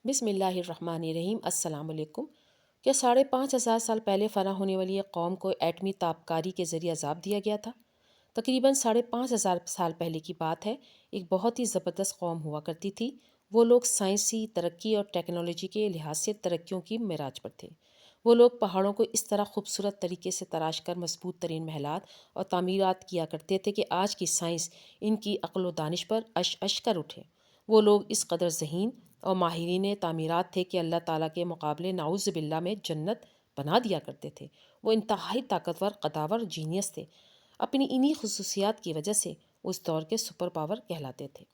بسم اللہ الرحمن الرحیم۔ السلام علیکم۔ کیا 5,500 سال پہلے فنا ہونے والی ایک قوم کو ایٹمی تابکاری کے ذریعے عذاب دیا گیا تھا؟ تقریباً 5,500 سال پہلے کی بات ہے۔ ایک بہت ہی زبردست قوم ہوا کرتی تھی۔ وہ لوگ سائنسی ترقی اور ٹیکنالوجی کے لحاظ سے ترقیوں کی معراج پر تھے۔ وہ لوگ پہاڑوں کو اس طرح خوبصورت طریقے سے تراش کر مضبوط ترین محلات اور تعمیرات کیا کرتے تھے کہ آج کی سائنس ان کی عقل و دانش پر اش کر اٹھے۔ وہ لوگ اس قدر ذہین اور ماہرین تعمیرات تھے کہ اللہ تعالیٰ کے مقابلے نعوذ باللہ میں جنت بنا دیا کرتے تھے۔ وہ انتہائی طاقتور قداور جینیس تھے۔ اپنی انہی خصوصیات کی وجہ سے اس دور کے سپر پاور کہلاتے تھے۔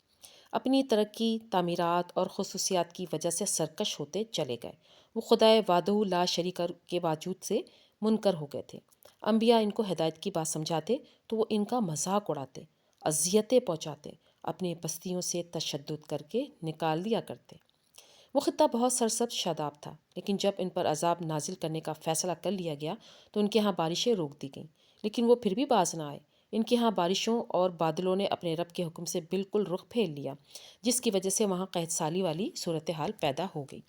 اپنی ترقی، تعمیرات اور خصوصیات کی وجہ سے سرکش ہوتے چلے گئے۔ وہ خدائے وحدہ لا شریک کے وجود سے منکر ہو گئے تھے۔ انبیاء ان کو ہدایت کی بات سمجھاتے تو وہ ان کا مذاق اڑاتے، اذیتیں پہنچاتے، اپنی بستیوں سے تشدد کر کے نکال دیا کرتے۔ وہ خطہ بہت سرسبز شاداب تھا، لیکن جب ان پر عذاب نازل کرنے کا فیصلہ کر لیا گیا تو ان کے ہاں بارشیں روک دی گئیں، لیکن وہ پھر بھی باز نہ آئے۔ ان کے ہاں بارشوں اور بادلوں نے اپنے رب کے حکم سے بالکل رخ پھیر لیا، جس کی وجہ سے وہاں قحط سالی والی صورتحال پیدا ہو گئی۔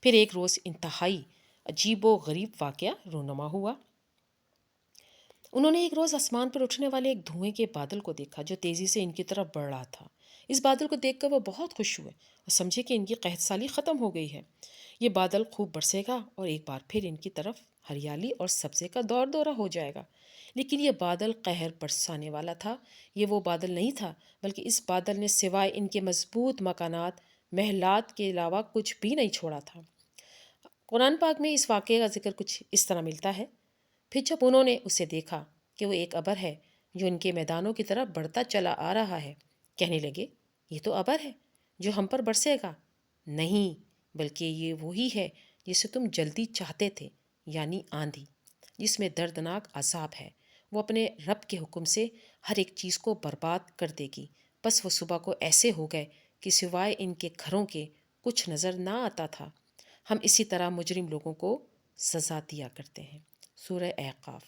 پھر ایک روز انتہائی عجیب و غریب واقعہ رونما ہوا۔ انہوں نے ایک روز آسمان پر اٹھنے والے ایک دھوئیں کے بادل کو دیکھا جو تیزی سے ان کی طرف بڑھ رہا تھا۔ اس بادل کو دیکھ کر وہ بہت خوش ہوئے اور سمجھے کہ ان کی قحط سالی ختم ہو گئی ہے۔ یہ بادل خوب برسے گا اور ایک بار پھر ان کی طرف ہریالی اور سبزے کا دور دورہ ہو جائے گا۔ لیکن یہ بادل قہر برسانے والا تھا۔ یہ وہ بادل نہیں تھا، بلکہ اس بادل نے سوائے ان کے مضبوط مکانات، محلات کے علاوہ کچھ بھی نہیں چھوڑا تھا۔ قرآن پاک میں اس واقعے کا ذکر کچھ اس طرح ملتا ہے۔ پھر جب انہوں نے اسے دیکھا کہ وہ ایک ابر ہے جو ان کے میدانوں کی طرف بڑھتا چلا آ رہا ہے، کہنے لگے، یہ تو ابر ہے جو ہم پر برسے گا۔ نہیں، بلکہ یہ وہی ہے جسے تم جلدی چاہتے تھے، یعنی آندھی، جس میں دردناک عذاب ہے۔ وہ اپنے رب کے حکم سے ہر ایک چیز کو برباد کر دے گی۔ بس وہ صبح کو ایسے ہو گئے کہ سوائے ان کے گھروں کے کچھ نظر نہ آتا تھا۔ ہم اسی طرح مجرم لوگوں کو سزا دیا کرتے ہیں۔ سورہ احقاف۔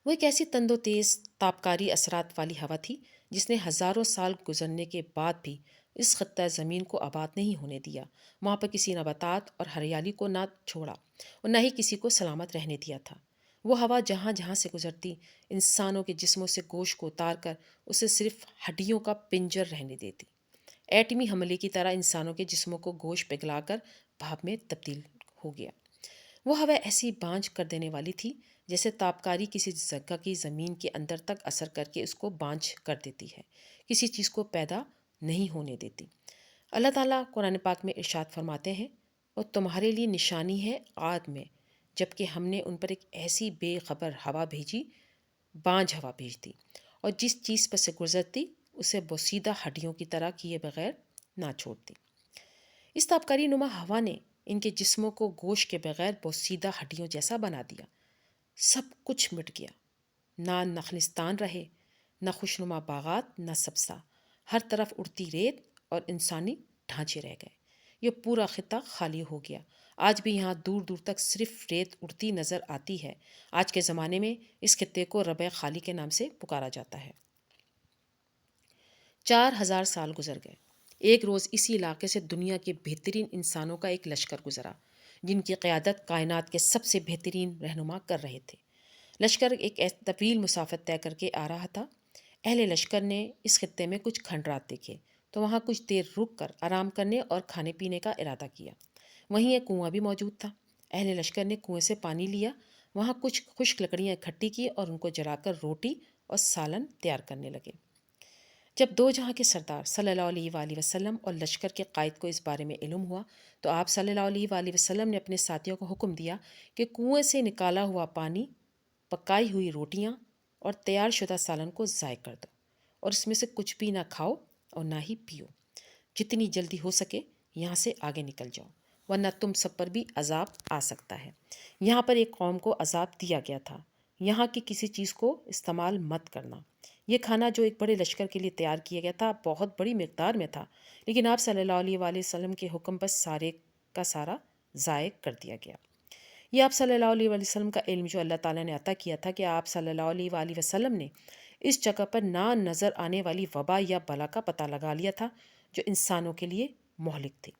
وہ ایک ایسی تند و تیز تابکاری اثرات والی ہوا تھی جس نے ہزاروں سال گزرنے کے بعد بھی اس خطہ زمین کو آباد نہیں ہونے دیا۔ وہاں پر کسی نباتات اور ہریالی کو نہ چھوڑا اور نہ ہی کسی کو سلامت رہنے دیا تھا۔ وہ ہوا جہاں جہاں سے گزرتی انسانوں کے جسموں سے گوشت کو اتار کر اسے صرف ہڈیوں کا پنجر رہنے دیتی۔ ایٹمی حملے کی طرح انسانوں کے جسموں کو گوشت پگھلا کر بھاپ میں تبدیل ہو گیا۔ وہ ہوا ایسی بانجھ کر دینے والی تھی جیسے تابکاری کسی جگہ کی زمین کے اندر تک اثر کر کے اس کو بانجھ کر دیتی ہے، کسی چیز کو پیدا نہیں ہونے دیتی۔ اللہ تعالیٰ قرآن پاک میں ارشاد فرماتے ہیں، اور تمہارے لیے نشانی ہے عاد میں، جبکہ ہم نے ان پر ایک ایسی بے خبر ہوا بھیجی، بانجھ ہوا بھیج دی، اور جس چیز پر سے گزرتی اسے بوسیدہ ہڈیوں کی طرح کیے بغیر نہ چھوڑتی۔ اس تابکاری نما ہوا نے ان کے جسموں کو گوشت کے بغیر بوسیدہ ہڈیوں جیسا بنا دیا۔ سب کچھ مٹ گیا، نہ نخلستان رہے، نہ خوشنما باغات، نہ سبزہ، ہر طرف اڑتی ریت اور انسانی ڈھانچے رہ گئے۔ یہ پورا خطہ خالی ہو گیا۔ آج بھی یہاں دور دور تک صرف ریت اڑتی نظر آتی ہے۔ آج کے زمانے میں اس خطے کو ربع خالی کے نام سے پکارا جاتا ہے۔ 4,000 سال گزر گئے۔ ایک روز اسی علاقے سے دنیا کے بہترین انسانوں کا ایک لشکر گزرا، جن کی قیادت کائنات کے سب سے بہترین رہنما کر رہے تھے۔ لشکر ایک طویل مسافت طے کر کے آ رہا تھا۔ اہل لشکر نے اس خطے میں کچھ کھنڈرات دیکھے تو وہاں کچھ دیر رک کر آرام کرنے اور کھانے پینے کا ارادہ کیا۔ وہیں ایک کنواں بھی موجود تھا۔ اہل لشکر نے کنویں سے پانی لیا، وہاں کچھ خشک لکڑیاں اکٹھی کی اور ان کو جلا کر روٹی اور سالن تیار کرنے لگے۔ جب دو جہاں کے سردار صلی اللہ علیہ وآلہ وسلم اور لشکر کے قائد کو اس بارے میں علم ہوا تو آپ صلی اللہ علیہ وآلہ وسلم نے اپنے ساتھیوں کو حکم دیا کہ کنویں سے نکالا ہوا پانی، پکائی ہوئی روٹیاں اور تیار شدہ سالن کو ضائع کر دو، اور اس میں سے کچھ بھی نہ کھاؤ اور نہ ہی پیو۔ جتنی جلدی ہو سکے یہاں سے آگے نکل جاؤ، ورنہ تم سب پر بھی عذاب آ سکتا ہے۔ یہاں پر ایک قوم کو عذاب دیا گیا تھا، یہاں کی کسی چیز کو استعمال مت کرنا۔ یہ کھانا جو ایک بڑے لشکر کے لیے تیار کیا گیا تھا بہت بڑی مقدار میں تھا، لیکن آپ صلی اللہ علیہ وآلہ وسلم کے حکم پر سارے کا سارا ضائع کر دیا گیا۔ یہ آپ صلی اللہ علیہ وآلہ وسلم کا علم جو اللہ تعالیٰ نے عطا کیا تھا کہ آپ صلی اللہ علیہ وآلہ وسلم نے اس جگہ پر نہ نظر آنے والی وبا یا بلا کا پتہ لگا لیا تھا جو انسانوں کے لیے مہلک تھی۔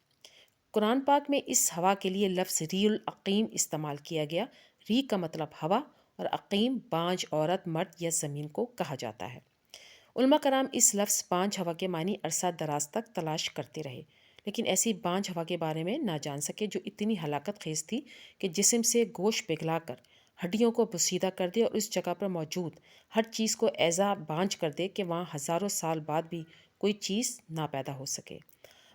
قرآن پاک میں اس ہوا کے لیے لفظ ری العقیم استعمال کیا گیا۔ ری کا مطلب ہوا اور عقیم بانجھ عورت، مرد یا زمین کو کہا جاتا ہے۔ علماء کرام اس لفظ بانجھ ہوا کے معنی عرصہ دراز تک تلاش کرتے رہے، لیکن ایسی بانجھ ہوا کے بارے میں نہ جان سکے جو اتنی ہلاکت خیز تھی کہ جسم سے گوشت پگھلا کر ہڈیوں کو بسیدہ کر دے اور اس جگہ پر موجود ہر چیز کو ایسا بانجھ کر دے کہ وہاں ہزاروں سال بعد بھی کوئی چیز نہ پیدا ہو سکے۔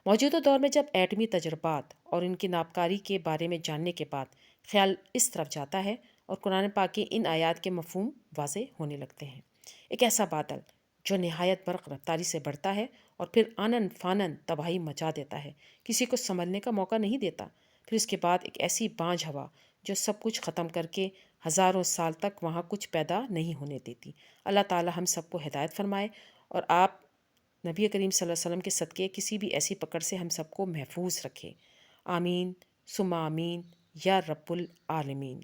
موجودہ دور میں جب ایٹمی تجربات اور ان کی ناپکاری کے بارے میں جاننے کے بعد خیال اس طرف جاتا ہے اور قرآن پاک کی ان آیات کے مفہوم واضح ہونے لگتے ہیں۔ ایک ایسا بادل جو نہایت برق رفتاری سے بڑھتا ہے اور پھر آنن فانن تباہی مچا دیتا ہے، کسی کو سنبھلنے کا موقع نہیں دیتا، پھر اس کے بعد ایک ایسی بانجھ ہوا جو سب کچھ ختم کر کے ہزاروں سال تک وہاں کچھ پیدا نہیں ہونے دیتی۔ اللہ تعالی ہم سب کو ہدایت فرمائے اور آپ نبی کریم صلی اللہ علیہ وسلم کے صدقے کسی بھی ایسی پکڑ سے ہم سب کو محفوظ رکھے۔ آمین ثم آمین یا رب العالمین۔